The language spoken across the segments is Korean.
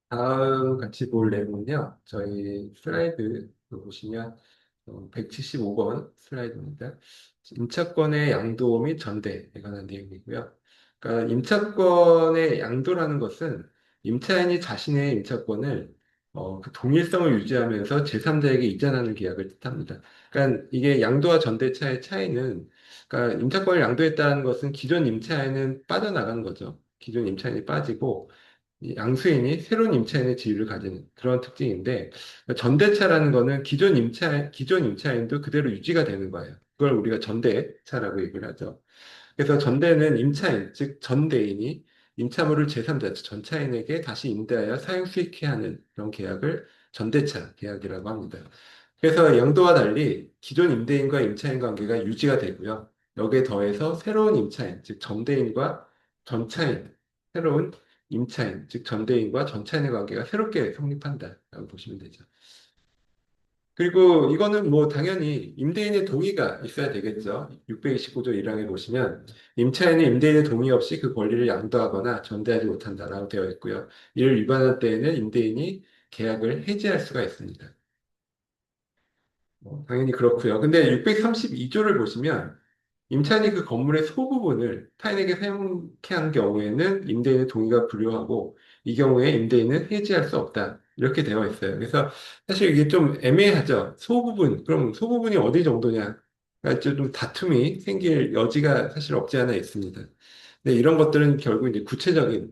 다음 같이 볼 내용은요. 저희 슬라이드 보시면 175번 슬라이드입니다. 임차권의 양도 및 전대에 관한 내용이고요. 그러니까 임차권의 양도라는 것은 임차인이 자신의 임차권을 그 동일성을 유지하면서 제3자에게 이전하는 계약을 뜻합니다. 그러니까 이게 양도와 전대차의 차이는 그러니까 임차권을 양도했다는 것은 기존 임차인은 빠져나가는 거죠. 기존 임차인이 빠지고 이 양수인이 새로운 임차인의 지위를 가지는 그런 특징인데, 전대차라는 거는 기존 임차인도 그대로 유지가 되는 거예요. 그걸 우리가 전대차라고 얘기를 하죠. 그래서 전대는 임차인, 즉 전대인이 임차물을 제3자, 전차인에게 다시 임대하여 사용 수익해 하는 그런 계약을 전대차 계약이라고 합니다. 그래서 양도와 달리 기존 임대인과 임차인 관계가 유지가 되고요. 여기에 더해서 새로운 임차인, 즉 전대인과 전차인, 새로운 임차인, 즉 전대인과 전차인의 관계가 새롭게 성립한다라고 보시면 되죠. 그리고 이거는 뭐 당연히 임대인의 동의가 있어야 되겠죠. 629조 1항에 보시면 임차인은 임대인의 동의 없이 그 권리를 양도하거나 전대하지 못한다라고 되어 있고요. 이를 위반할 때에는 임대인이 계약을 해지할 수가 있습니다. 당연히 그렇고요. 근데 632조를 보시면 임차인이 그 건물의 소부분을 타인에게 사용케 한 경우에는 임대인의 동의가 불요하고 이 경우에 임대인은 해지할 수 없다. 이렇게 되어 있어요. 그래서 사실 이게 좀 애매하죠. 소부분, 그럼 소부분이 어디 정도냐? 그러니까 좀 다툼이 생길 여지가 사실 없지 않아 있습니다. 근데 이런 것들은 결국 이제 구체적인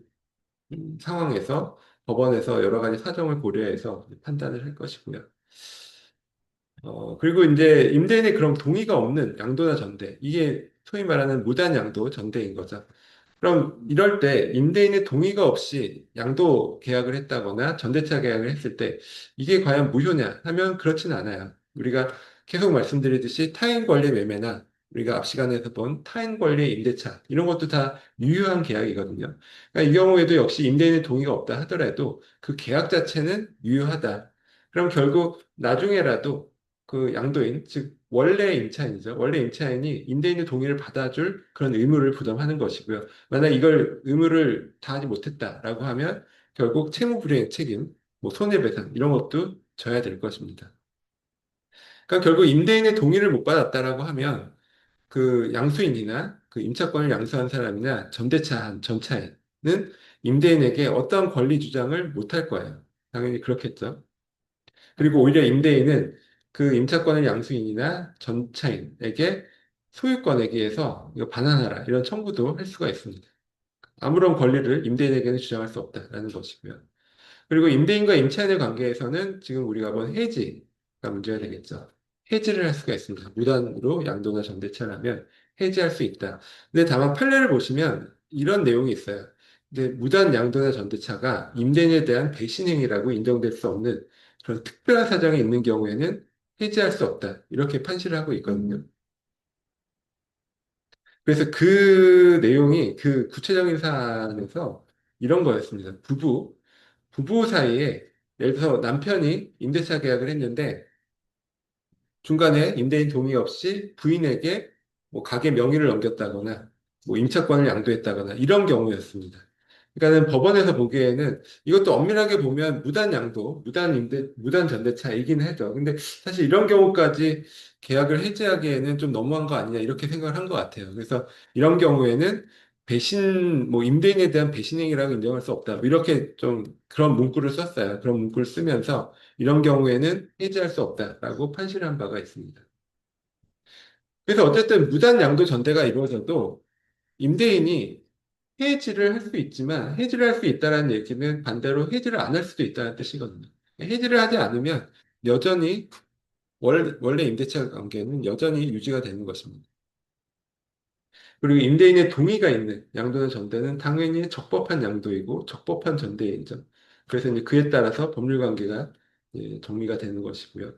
상황에서 법원에서 여러 가지 사정을 고려해서 판단을 할 것이고요. 그리고 이제 임대인의 그런 동의가 없는 양도나 전대, 이게 소위 말하는 무단 양도 전대인 거죠. 그럼 이럴 때 임대인의 동의가 없이 양도 계약을 했다거나 전대차 계약을 했을 때 이게 과연 무효냐 하면 그렇진 않아요. 우리가 계속 말씀드리듯이 타인 권리 매매나 우리가 앞 시간에서 본 타인 권리 임대차 이런 것도 다 유효한 계약이거든요. 그러니까 이 경우에도 역시 임대인의 동의가 없다 하더라도 그 계약 자체는 유효하다. 그럼 결국 나중에라도 그 양도인, 즉 원래 임차인이죠. 원래 임차인이 임대인의 동의를 받아줄 그런 의무를 부담하는 것이고요. 만약 이걸 의무를 다하지 못했다라고 하면 결국 채무불이행 책임, 뭐 손해배상 이런 것도 져야 될 것입니다. 그러니까 결국 임대인의 동의를 못 받았다라고 하면 그 양수인이나 그 임차권을 양수한 사람이나 전대차 전차인은 임대인에게 어떤 권리 주장을 못 할 거예요. 당연히 그렇겠죠. 그리고 오히려 임대인은 그 임차권을 양수인이나 전차인에게 소유권에 의해서 이거 반환하라 이런 청구도 할 수가 있습니다. 아무런 권리를 임대인에게는 주장할 수 없다라는 것이고요. 그리고 임대인과 임차인의 관계에서는 지금 우리가 본 해지가 문제가 되겠죠. 해지를 할 수가 있습니다. 무단으로 양도나 전대차라면 해지할 수 있다. 근데 다만 판례를 보시면 이런 내용이 있어요. 근데 무단 양도나 전대차가 임대인에 대한 배신행위라고 인정될 수 없는 그런 특별한 사정이 있는 경우에는 해지할 수 없다. 이렇게 판시를 하고 있거든요. 그래서 그 내용이 그 구체적인 사안에서 이런 거였습니다. 부부 사이에 예를 들어서 남편이 임대차 계약을 했는데 중간에 임대인 동의 없이 부인에게 뭐 가게 명의를 넘겼다거나 뭐 임차권을 양도했다거나 이런 경우였습니다. 그러니까는 법원에서 보기에는 이것도 엄밀하게 보면 무단 양도, 무단 전대차이긴 해죠. 근데 사실 이런 경우까지 계약을 해지하기에는 좀 너무한 거 아니냐 이렇게 생각을 한 것 같아요. 그래서 이런 경우에는 뭐 임대인에 대한 배신행위라고 인정할 수 없다. 뭐 이렇게 좀 그런 문구를 썼어요. 그런 문구를 쓰면서 이런 경우에는 해지할 수 없다라고 판시를 한 바가 있습니다. 그래서 어쨌든 무단 양도 전대가 이루어져도 임대인이 해지를 할 수 있지만 해지를 할 수 있다는 얘기는 반대로 해지를 안 할 수도 있다는 뜻이거든요. 해지를 하지 않으면 여전히 원래 임대차 관계는 여전히 유지가 되는 것입니다. 그리고 임대인의 동의가 있는 양도나 전대는 당연히 적법한 양도이고 적법한 전대이죠. 그래서 이제 그에 따라서 법률 관계가 정리가 되는 것이고요.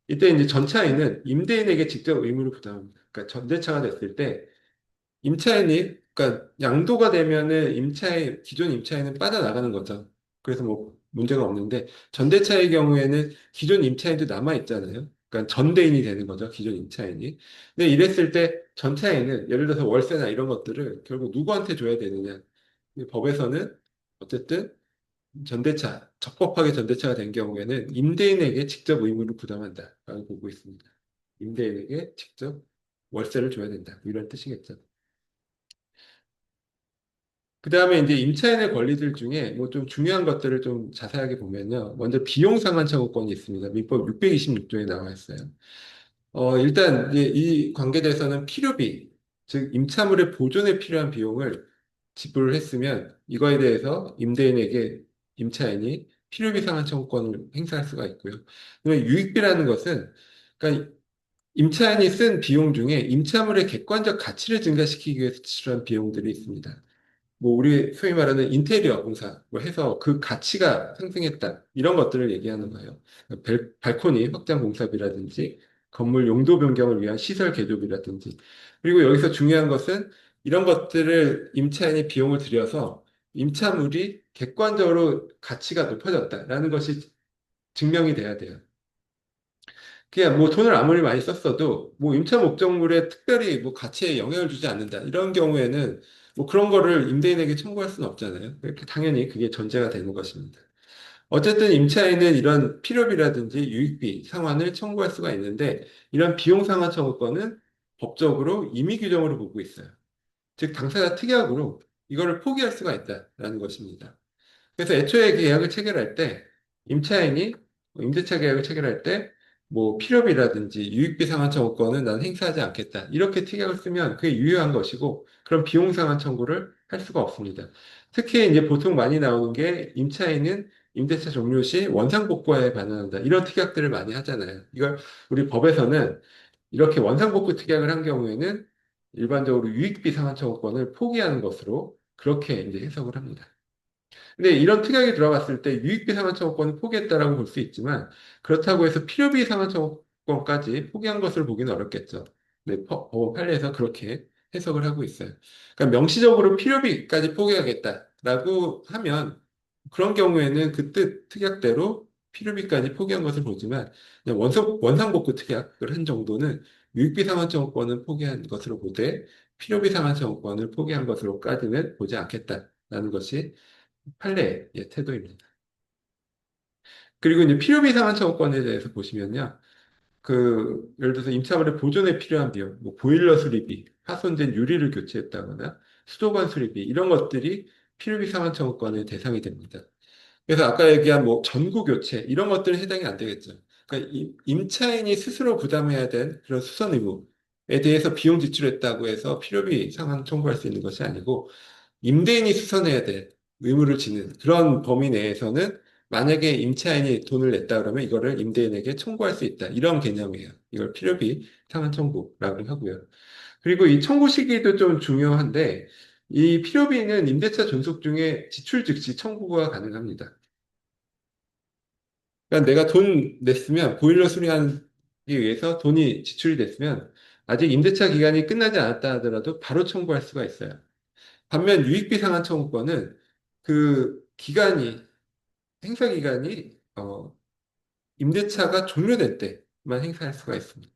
이때 이제 전차인은 임대인에게 직접 의무를 부담합니다. 그러니까 전대차가 됐을 때 임차인이 그러니까 양도가 되면은 기존 임차인은 빠져나가는 거죠. 그래서 뭐 문제가 없는데 전대차의 경우에는 기존 임차인도 남아 있잖아요. 그러니까 전대인이 되는 거죠. 기존 임차인이. 근데 이랬을 때 전차인은 예를 들어서 월세나 이런 것들을 결국 누구한테 줘야 되느냐. 이 법에서는 어쨌든 적법하게 전대차가 된 경우에는 임대인에게 직접 의무를 부담한다라고 보고 있습니다. 임대인에게 직접 월세를 줘야 된다. 이런 뜻이겠죠. 그 다음에 이제 임차인의 권리들 중에 뭐 좀 중요한 것들을 좀 자세하게 보면요. 먼저 비용 상한 청구권이 있습니다. 민법 626조에 나와 있어요. 일단 이제 이 관계대해서는 필요비, 즉 임차물의 보존에 필요한 비용을 지불을 했으면 이거에 대해서 임대인에게 임차인이 필요비 상한 청구권을 행사할 수가 있고요. 그다음에 유익비라는 것은 그러니까 임차인이 쓴 비용 중에 임차물의 객관적 가치를 증가시키기 위해서 지출한 비용들이 있습니다. 뭐 우리 소위 말하는 인테리어 공사 뭐 해서 그 가치가 상승했다 이런 것들을 얘기하는 거예요. 발코니 확장 공사비라든지 건물 용도 변경을 위한 시설 개조비라든지 그리고 여기서 중요한 것은 이런 것들을 임차인이 비용을 들여서 임차물이 객관적으로 가치가 높아졌다라는 것이 증명이 돼야 돼요. 그냥 뭐 돈을 아무리 많이 썼어도 뭐 임차 목적물에 특별히 뭐 가치에 영향을 주지 않는다. 이런 경우에는 뭐 그런 거를 임대인에게 청구할 수는 없잖아요. 당연히 그게 전제가 되는 것입니다. 어쨌든 임차인은 이런 필요비라든지 유익비 상환을 청구할 수가 있는데 이런 비용 상환 청구권은 법적으로 임의 규정으로 보고 있어요. 즉 당사자 특약으로 이거를 포기할 수가 있다라는 것입니다. 그래서 애초에 계약을 체결할 때 임차인이 임대차 계약을 체결할 때 뭐 필요비라든지 유익비 상환 청구권은 난 행사하지 않겠다. 이렇게 특약을 쓰면 그게 유효한 것이고 그런 비용 상환 청구를 할 수가 없습니다. 특히 이제 보통 많이 나오는 게 임차인은 임대차 종료 시 원상복구에 반환한다. 이런 특약들을 많이 하잖아요. 이걸 우리 법에서는 이렇게 원상복구 특약을 한 경우에는 일반적으로 유익비 상환 청구권을 포기하는 것으로 그렇게 이제 해석을 합니다. 근데 이런 특약이 들어갔을 때 유익비 상환청구권을 포기했다라고 볼 수 있지만 그렇다고 해서 필요비 상환청구권까지 포기한 것을 보기는 어렵겠죠. 네, 법원 판례에서 그렇게 해석을 하고 있어요. 그러니까 명시적으로 필요비까지 포기하겠다라고 하면 그런 경우에는 그 뜻 특약대로 필요비까지 포기한 것을 보지만 그냥 원상복구 특약을 한 정도는 유익비 상환청구권을 포기한 것으로 보되 필요비 상환청구권을 포기한 것으로까지는 보지 않겠다라는 것이 판례의 태도입니다. 그리고 이제 필요비 상환 청구권에 대해서 보시면요. 예를 들어서 임차물의 보존에 필요한 비용, 뭐 보일러 수리비, 파손된 유리를 교체했다거나 수도관 수리비, 이런 것들이 필요비 상환 청구권의 대상이 됩니다. 그래서 아까 얘기한 뭐 전구 교체, 이런 것들은 해당이 안 되겠죠. 그러니까 임차인이 스스로 부담해야 될 그런 수선 의무에 대해서 비용 지출했다고 해서 필요비 상환 청구할 수 있는 것이 아니고 임대인이 수선해야 될 의무를 지는 그런 범위 내에서는 만약에 임차인이 돈을 냈다 그러면 이거를 임대인에게 청구할 수 있다. 이런 개념이에요. 이걸 필요비 상환 청구라고 하고요. 그리고 이 청구 시기도 좀 중요한데 이 필요비는 임대차 존속 중에 지출 즉시 청구가 가능합니다. 그러니까 내가 돈 냈으면 보일러 수리하기 위해서 돈이 지출이 됐으면 아직 임대차 기간이 끝나지 않았다 하더라도 바로 청구할 수가 있어요. 반면 유익비 상한 청구권은 그 기간이 행사 기간이 임대차가 종료될 때만 행사할 수가 있습니다.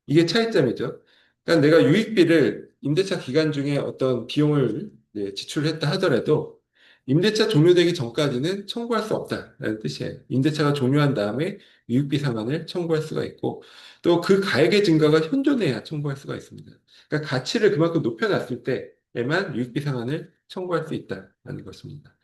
이게 차이점이죠. 그러니까 내가 유익비를 임대차 기간 중에 어떤 비용을 지출했다 하더라도 임대차 종료되기 전까지는 청구할 수 없다라는 뜻이에요. 임대차가 종료한 다음에 유익비 상환을 청구할 수가 있고 또 그 가액의 증가가 현존해야 청구할 수가 있습니다. 그러니까 가치를 그만큼 높여놨을 때에만 유익비 상환을 청구할 수 있다는 것입니다.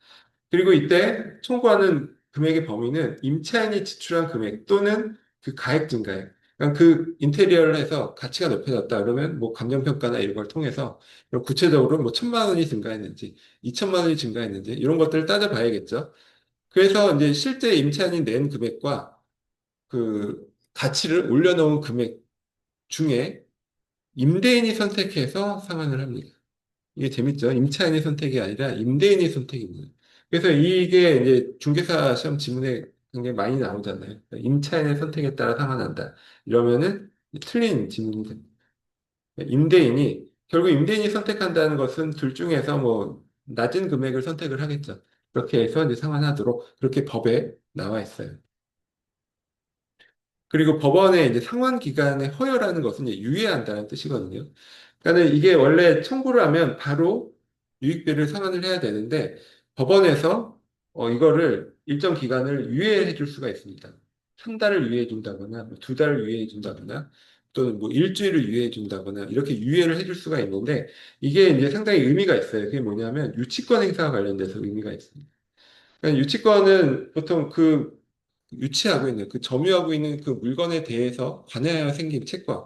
그리고 이때 청구하는 금액의 범위는 임차인이 지출한 금액 또는 그 가액 증가액. 그러니까 그 인테리어를 해서 가치가 높여졌다 그러면 뭐 감정평가나 이런 걸 통해서 구체적으로 뭐 1,000만 원이 증가했는지, 2,000만 원이 증가했는지 이런 것들을 따져봐야겠죠. 그래서 이제 실제 임차인이 낸 금액과 그 가치를 올려놓은 금액 중에 임대인이 선택해서 상환을 합니다. 이게 재밌죠? 임차인의 선택이 아니라 임대인의 선택입니다. 그래서 이게 이제 중개사 시험 지문에 굉장히 많이 나오잖아요. 그러니까 임차인의 선택에 따라 상환한다. 이러면은 틀린 지문이 됩니다. 결국 임대인이 선택한다는 것은 둘 중에서 뭐 낮은 금액을 선택을 하겠죠. 그렇게 해서 이제 상환하도록 그렇게 법에 나와 있어요. 그리고 법원의 이제 상환 기간의 허여라는 것은 이제 유예한다는 뜻이거든요. 그러니까 이게 원래 청구를 하면 바로 유익비를 상환을 해야 되는데 법원에서 이거를 일정 기간을 유예해 줄 수가 있습니다. 한 달을 유예해 준다거나, 두 달을 유예해 준다거나, 또는 뭐 일주일을 유예해 준다거나, 이렇게 유예를 해 줄 수가 있는데, 이게 이제 상당히 의미가 있어요. 그게 뭐냐면, 유치권 행사와 관련돼서 의미가 있습니다. 그러니까 유치권은 보통 그 유치하고 있는, 그 점유하고 있는 그 물건에 대해서 관하여 생긴 채권,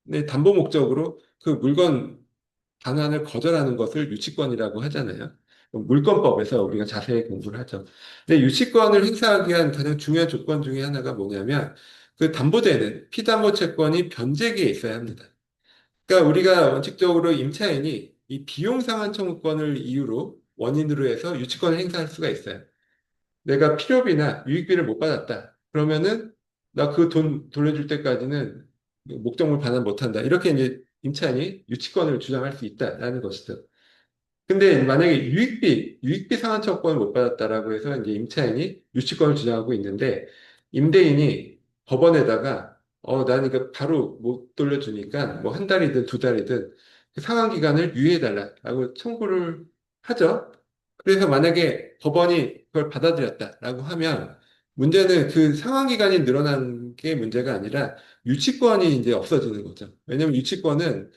네, 담보 목적으로 그 물건 반환을 거절하는 것을 유치권이라고 하잖아요. 물권법에서 우리가 자세히 공부를 하죠. 근데 유치권을 행사하기 위한 가장 중요한 조건 중에 하나가 뭐냐면 그 담보되는 피담보 채권이 변제기에 있어야 합니다. 그러니까 우리가 원칙적으로 임차인이 이 비용 상환 청구권을 이유로 원인으로 해서 유치권을 행사할 수가 있어요. 내가 필요비나 유익비를 못 받았다. 그러면은 나 그 돈 돌려줄 때까지는 목적물 반환 못 한다. 이렇게 이제 임차인이 유치권을 주장할 수 있다라는 것이죠. 근데 만약에 유익비 상환처분을 못 받았다라고 해서 이제 임차인이 유치권을 주장하고 있는데 임대인이 법원에다가 나는 이거 바로 못 돌려주니까 뭐 한 달이든 두 달이든 그 상환 기간을 유예해달라고 청구를 하죠. 그래서 만약에 법원이 그걸 받아들였다라고 하면 문제는 그 상환 기간이 늘어난 게 문제가 아니라 유치권이 이제 없어지는 거죠. 왜냐하면 유치권은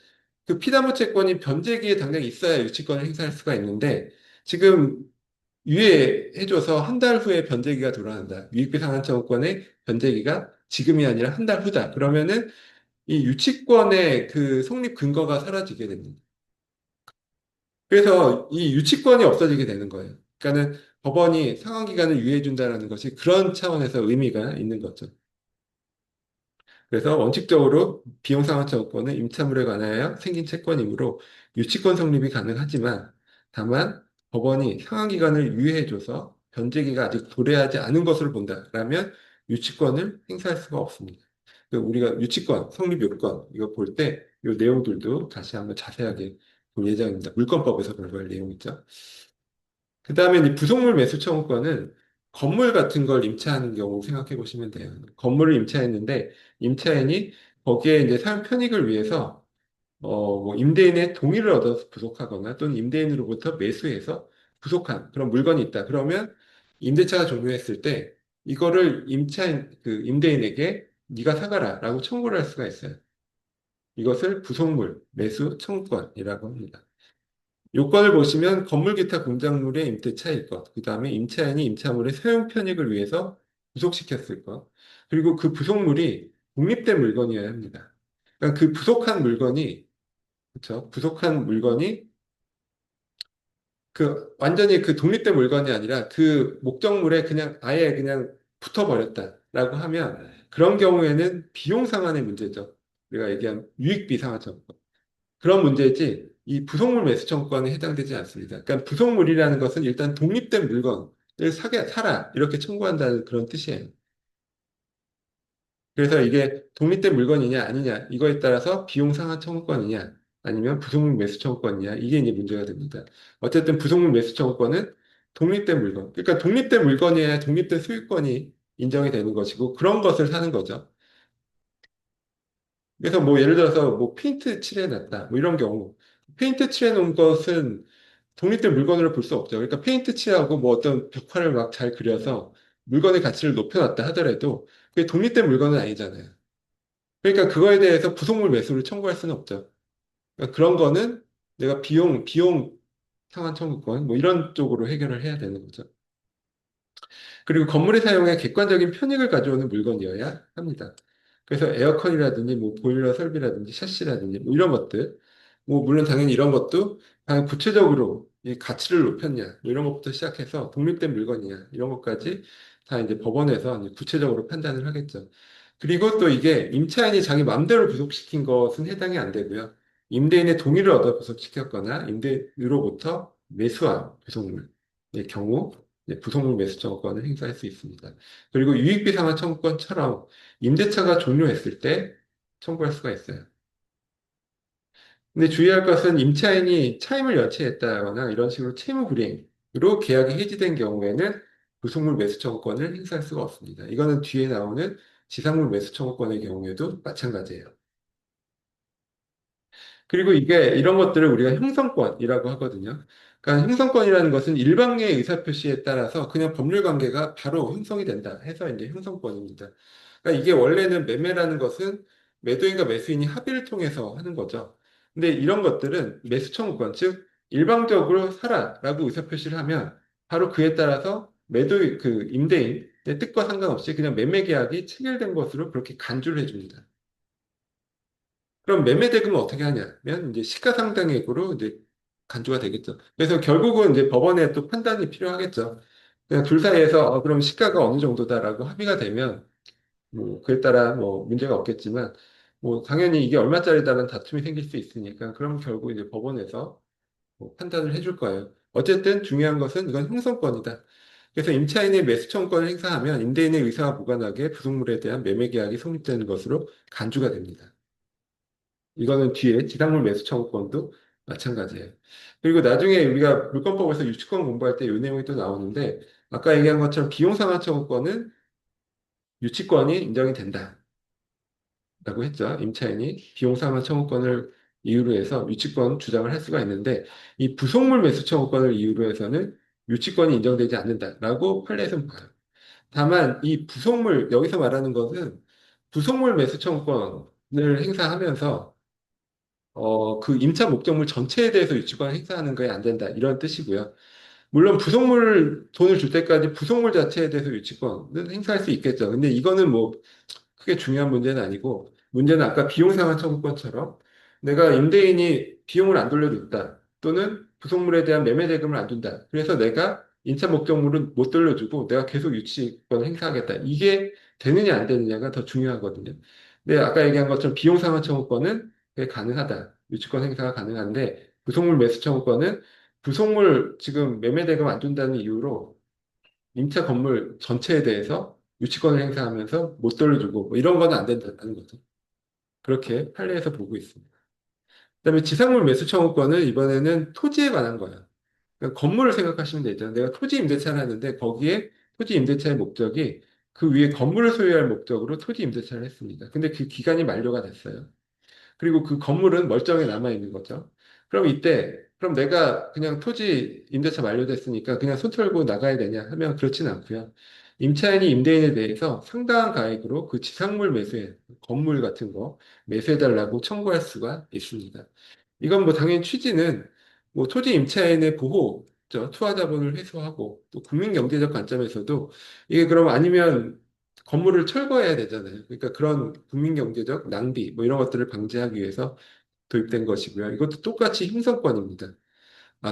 그 피담보 채권이 변제기에 당장 있어야 유치권을 행사할 수가 있는데 지금 유예해줘서 한 달 후에 변제기가 돌아간다. 유익비 상환청구권의 변제기가 지금이 아니라 한 달 후다. 그러면은 이 유치권의 그 성립 근거가 사라지게 됩니다. 그래서 이 유치권이 없어지게 되는 거예요. 그러니까는 법원이 상환 기간을 유예해준다는 것이 그런 차원에서 의미가 있는 거죠. 그래서 원칙적으로 비용상환청구권은 임차물에 관하여 생긴 채권이므로 유치권 성립이 가능하지만 다만 법원이 상환기간을 유예해줘서 변제기가 아직 도래하지 않은 것으로 본다라면 유치권을 행사할 수가 없습니다. 우리가 유치권, 성립 요건 이거 볼 때 이 내용들도 다시 한번 자세하게 볼 예정입니다. 물권법에서 공부할 내용이죠. 그 다음에 이제 부속물 매수 청구권은 건물 같은 걸 임차하는 경우 생각해 보시면 돼요. 건물을 임차했는데 임차인이 거기에 이제 사용 편익을 위해서 뭐 임대인의 동의를 얻어서 부속하거나 또는 임대인으로부터 매수해서 부속한 그런 물건이 있다. 그러면 임대차가 종료했을 때 이거를 그 임대인에게 네가 사가라라고 청구를 할 수가 있어요. 이것을 부속물 매수 청구권이라고 합니다. 요건을 보시면 건물 기타 공작물의 임대차일 것, 그 다음에 임차인이 임차물의 사용 편익을 위해서 부속시켰을 것, 그리고 그 부속물이 독립된 물건이어야 합니다. 그러니까 그 부속한 물건이, 그렇죠? 부속한 물건이 그 완전히 그 독립된 물건이 아니라 그 목적물에 그냥 아예 그냥 붙어버렸다라고 하면 그런 경우에는 비용 상환의 문제죠. 우리가 얘기한 유익비 상환적. 그런 문제지 이 부속물 매수 청구권에 해당되지 않습니다. 그러니까 부속물이라는 것은 일단 독립된 물건을 사라 이렇게 청구한다는 그런 뜻이에요. 그래서 이게 독립된 물건이냐 아니냐 이거에 따라서 비용 상환 청구권이냐 아니면 부속물 매수 청구권이냐 이게 이제 문제가 됩니다. 어쨌든 부속물 매수 청구권은 독립된 물건. 그러니까 독립된 물건이어야 독립된 소유권이 인정이 되는 것이고 그런 것을 사는 거죠. 그래서 뭐 예를 들어서 뭐 페인트 칠해놨다 뭐 이런 경우 페인트 칠해놓은 것은 독립된 물건으로 볼 수 없죠. 그러니까 페인트 칠하고 뭐 어떤 벽화를 막 잘 그려서 물건의 가치를 높여놨다 하더라도 그게 독립된 물건은 아니잖아요. 그러니까 그거에 대해서 부속물 매수를 청구할 수는 없죠. 그러니까 그런 거는 내가 비용 상환 청구권 뭐 이런 쪽으로 해결을 해야 되는 거죠. 그리고 건물의 사용에 객관적인 편익을 가져오는 물건이어야 합니다. 그래서 에어컨이라든지 뭐 보일러 설비라든지 샤시라든지 뭐 이런 것들 뭐 물론 당연히 이런 것도 과연 구체적으로 이 가치를 높였냐 뭐 이런 것부터 시작해서 독립된 물건이냐 이런 것까지 다 이제 법원에서 이제 구체적으로 판단을 하겠죠. 그리고 또 이게 임차인이 자기 마음대로 부속시킨 것은 해당이 안 되고요. 임대인의 동의를 얻어 부속시켰거나 임대인으로부터 매수한 부속물의 경우 부속물 매수 청구권을 행사할 수 있습니다. 그리고 유익비 상환 청구권처럼 임대차가 종료했을 때 청구할 수가 있어요. 근데 주의할 것은 임차인이 차임을 연체했다거나 이런 식으로 채무 불이행으로 계약이 해지된 경우에는 부속물 매수 청구권을 행사할 수가 없습니다. 이거는 뒤에 나오는 지상물 매수 청구권의 경우에도 마찬가지예요. 그리고 이게 이런 것들을 우리가 형성권이라고 하거든요. 그러니까 형성권이라는 것은 일방의 의사표시에 따라서 그냥 법률 관계가 바로 형성이 된다 해서 이제 형성권입니다. 그러니까 이게 원래는 매매라는 것은 매도인과 매수인이 합의를 통해서 하는 거죠. 근데 이런 것들은 매수 청구권, 즉 일방적으로 사라라고 의사표시를 하면 바로 그에 따라서 그 임대인의 뜻과 상관없이 그냥 매매 계약이 체결된 것으로 그렇게 간주를 해줍니다. 그럼 매매 대금은 어떻게 하냐면 이제 시가상당액으로 이제 간주가 되겠죠. 그래서 결국은 이제 법원에 또 판단이 필요하겠죠. 그냥 둘 사이에서 그럼 시가가 어느 정도다라고 합의가 되면 뭐 그에 따라 뭐 문제가 없겠지만 뭐 당연히 이게 얼마짜리다는 다툼이 생길 수 있으니까 그럼 결국 이제 법원에서 뭐 판단을 해줄 거예요. 어쨌든 중요한 것은 이건 형성권이다. 그래서 임차인의 매수 청구권을 행사하면 임대인의 의사와 무관하게 부속물에 대한 매매 계약이 성립되는 것으로 간주가 됩니다. 이거는 뒤에 지상물 매수 청구권도 마찬가지예요. 그리고 나중에 우리가 물권법에서 유치권 공부할 때 이 내용이 또 나오는데 아까 얘기한 것처럼 비용 상환 청구권은 유치권이 인정이 된다라고 했죠. 임차인이 비용 상환 청구권을 이유로 해서 유치권 주장을 할 수가 있는데 이 부속물 매수 청구권을 이유로 해서는 유치권이 인정되지 않는다라고 판례에서는 봐요. 다만 이 부속물 여기서 말하는 것은 부속물 매수 청구권을 행사하면서 그 임차 목적물 전체에 대해서 유치권을 행사하는 거에 안 된다. 이런 뜻이고요. 물론 부속물 돈을 줄 때까지 부속물 자체에 대해서 유치권은 행사할 수 있겠죠. 근데 이거는 뭐 크게 중요한 문제는 아니고 문제는 아까 비용 상환 청구권처럼 내가 임대인이 비용을 안 돌려줬다. 또는 부속물에 대한 매매 대금을 안 준다. 그래서 내가 임차 목적물은 못 돌려주고 내가 계속 유치권을 행사하겠다. 이게 되느냐 안 되느냐가 더 중요하거든요. 근데 아까 얘기한 것처럼 비용 상환 청구권은 그게 가능하다. 유치권 행사가 가능한데 부속물 매수 청구권은 부속물 지금 매매 대금 안 준다는 이유로 임차 건물 전체에 대해서 유치권을 행사하면서 못 돌려주고 뭐 이런 거는 안 된다는 거죠. 그렇게 판례에서 보고 있습니다. 그다음에 지상물 매수 청구권은 이번에는 토지에 관한 거예요. 그러니까 건물을 생각하시면 되죠. 내가 토지 임대차를 하는데 거기에 토지 임대차의 목적이 그 위에 건물을 소유할 목적으로 토지 임대차를 했습니다. 근데 그 기간이 만료가 됐어요. 그리고 그 건물은 멀쩡히 남아 있는 거죠. 그럼 이때, 그럼 내가 그냥 토지 임대차 만료됐으니까 그냥 손 털고 나가야 되냐 하면 그렇지는 않고요. 임차인이 임대인에 대해서 상당한 가액으로 그 지상물 매수에, 건물 같은 거 매수해달라고 청구할 수가 있습니다. 이건 뭐 당연히 취지는 뭐 토지 임차인의 보호, 투하 자본을 회수하고 또 국민 경제적 관점에서도 이게 그럼 아니면 건물을 철거해야 되잖아요. 그러니까 그런 국민 경제적 낭비 뭐 이런 것들을 방지하기 위해서 도입된 것이고요. 이것도 똑같이 형성권입니다.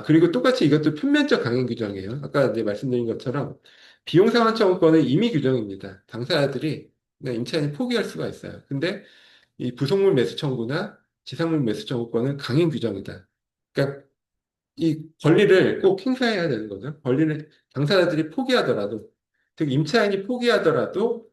그리고 똑같이 이것도 표면적 강행 규정이에요. 아까 이제 말씀드린 것처럼 비용 상환 청구권은 임의 규정입니다. 당사자들이 그냥 임차인이 포기할 수가 있어요. 근데 이 부속물 매수 청구나 지상물 매수 청구권은 강행 규정이다. 그러니까 이 권리를 꼭 행사해야 되는 거죠. 권리를 당사자들이 포기하더라도, 즉 임차인이 포기하더라도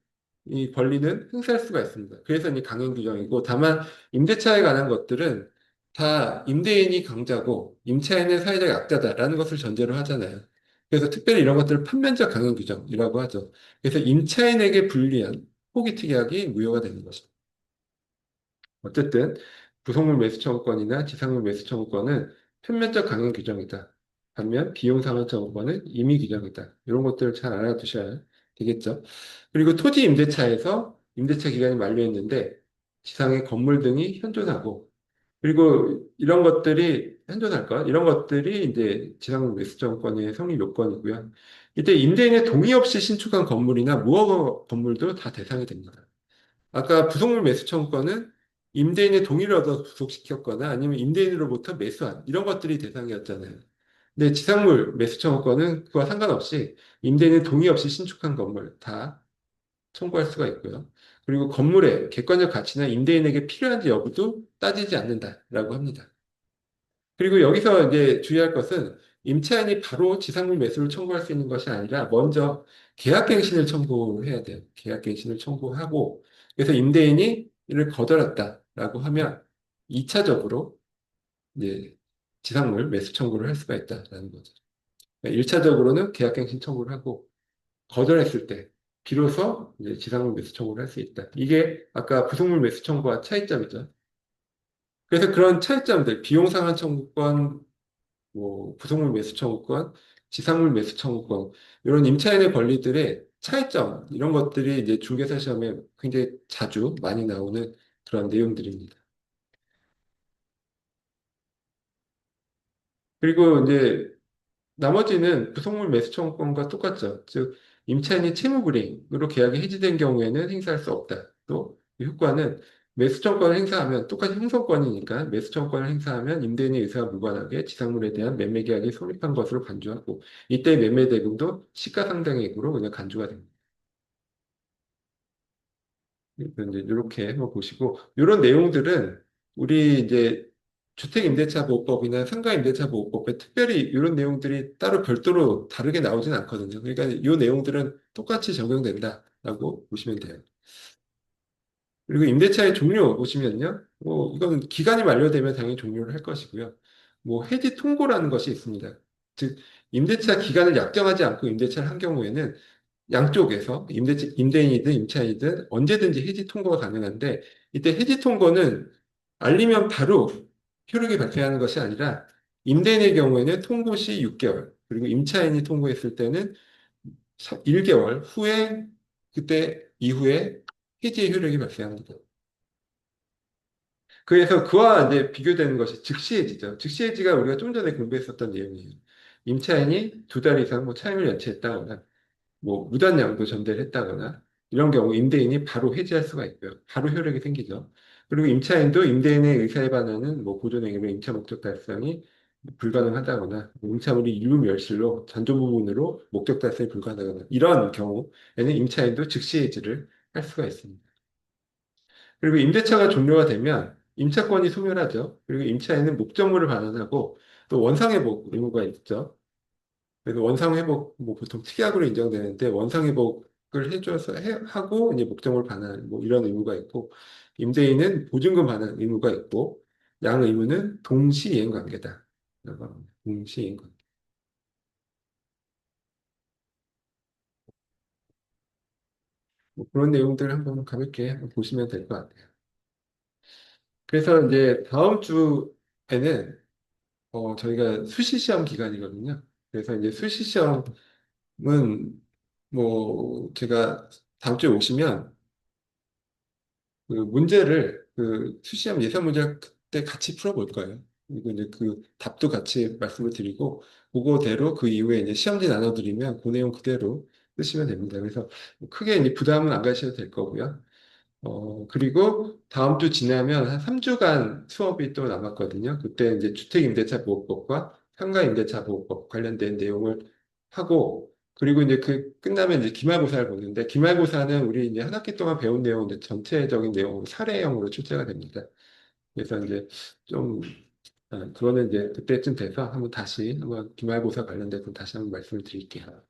이 권리는 행사할 수가 있습니다. 그래서 이 강행 규정이고, 다만 임대차에 관한 것들은 다 임대인이 강자고 임차인은 사회적 약자다라는 것을 전제로 하잖아요. 그래서 특별히 이런 것들을 판면적 강행 규정이라고 하죠. 그래서 임차인에게 불리한 포기 특약이 무효가 되는 것입니다. 어쨌든 부속물 매수 청구권이나 지상물 매수 청구권은 표면적 강행 규정이다. 반면 비용 상환 청구권은 임의 규정이다. 이런 것들을 잘 알아두셔야 되겠죠. 그리고 토지 임대차에서 임대차 기간이 만료했는데 지상의 건물 등이 현존하고 그리고 이런 것들이 현존할 것 이런 것들이 이제 지상물 매수 청구권의 성립 요건이고요. 이때 임대인의 동의 없이 신축한 건물이나 무허가 건물도 다 대상이 됩니다. 아까 부속물 매수 청구권은 임대인의 동의를 얻어 구속시켰거나 아니면 임대인으로부터 매수한 이런 것들이 대상이었잖아요. 근데 지상물 매수 청구권은 그와 상관없이 임대인의 동의 없이 신축한 건물 다 청구할 수가 있고요. 그리고 건물의 객관적 가치나 임대인에게 필요한지 여부도 따지지 않는다라고 합니다. 그리고 여기서 이제 주의할 것은 임차인이 바로 지상물 매수를 청구할 수 있는 것이 아니라 먼저 계약갱신을 청구해야 돼요. 계약갱신을 청구하고 그래서 임대인이 이를 거절했다라고 하면 2차적으로 이제 지상물 매수 청구를 할 수가 있다라는 거죠. 1차적으로는 계약갱신 청구를 하고 거절했을 때 비로소 이제 지상물 매수 청구를 할 수 있다. 이게 아까 부속물 매수 청구와 차이점이죠. 그래서 그런 차이점들, 비용 상한 청구권, 뭐 부속물 매수 청구권, 지상물 매수 청구권 이런 임차인의 권리들의 차이점 이런 것들이 이제 중개사 시험에 굉장히 자주 많이 나오는 그런 내용들입니다. 그리고 이제 나머지는 부속물 매수 청구권과 똑같죠. 즉 임차인이 채무불이익으로 계약이 해지된 경우에는 행사할 수 없다. 또 이 효과는 매수 청구권을 행사하면 똑같이 형성권이니까 매수 청구권을 행사하면 임대인의 의사와 무관하게 지상물에 대한 매매 계약이 성립한 것으로 간주하고 이때 매매 대금도 시가상당액으로 그냥 간주가 됩니다. 이제 이렇게 한번 보시고 이런 내용들은 우리 이제 주택임대차보호법이나 상가임대차보호법에 특별히 이런 내용들이 따로 별도로 다르게 나오진 않거든요. 그러니까 이 내용들은 똑같이 적용된다라고 보시면 돼요. 그리고 임대차의 종료 보시면요. 뭐 이건 기간이 만료되면 당연히 종료를 할 것이고요. 뭐 해지 통고라는 것이 있습니다. 즉 임대차 기간을 약정하지 않고 임대차를 한 경우에는 양쪽에서 임대인이든 임차인이든 언제든지 해지 통고가 가능한데 이때 해지 통고는 알리면 바로 효력이 발생하는 것이 아니라 임대인의 경우에는 통고 시 6개월 그리고 임차인이 통고했을 때는 1개월 후에 그때 이후에 해지의 효력이 발생합니다. 그래서 그와 이제 비교되는 것이 즉시해지죠. 즉시해지가 우리가 좀 전에 공부했었던 내용이에요. 임차인이 2달 이상 뭐 차임을 연체했다거나 뭐 무단 양도 전대를 했다거나 이런 경우 임대인이 바로 해지할 수가 있고요. 바로 효력이 생기죠. 그리고 임차인도 임대인의 의사에 반하는 뭐 보존행위로 임차 목적 달성이 불가능하다거나 임차물이 유무멸실로 잔존 부분으로 목적 달성이 불가능하거나 이런 경우에는 임차인도 즉시 해지를 할 수가 있습니다. 그리고 임대차가 종료가 되면 임차권이 소멸하죠. 그리고 임차인은 목적물을 반환하고 또 원상회복 의무가 있죠. 그래서 원상회복 뭐 보통 특약으로 인정되는데 원상회복을 하고 이제 목적물 반환 뭐 이런 의무가 있고 임대인은 보증금 반환 의무가 있고 양 의무는 동시이행 관계다. 동시이행 관계. 뭐 그런 내용들 한번 가볍게 한번 보시면 될 것 같아요. 그래서 이제 다음 주에는 저희가 수시 시험 기간이거든요. 그래서 이제 수시 시험은 뭐 제가 다음 주에 오시면 그 문제를 그 수시험 예상 문제를 그때 같이 풀어볼 거예요. 그리고 이제 그 답도 같이 말씀을 드리고 그거대로 그 이후에 이제 시험지 나눠드리면 그 내용 그대로 쓰시면 됩니다. 그래서 크게 이제 부담은 안 가셔도 될 거고요. 그리고 다음 주 지나면 한 3주간 수업이 또 남았거든요. 그때 이제 주택임대차보호법과 상가임대차보호법 관련된 내용을 하고, 그리고 이제 그 끝나면 이제 기말고사를 보는데, 기말고사는 우리 이제 한 학기 동안 배운 내용, 이제 전체적인 내용 사례형으로 출제가 됩니다. 그래서 이제 좀, 그거는 이제 그때쯤 돼서 한번 다시, 한번 기말고사 관련돼서 다시 한번 말씀을 드릴게요.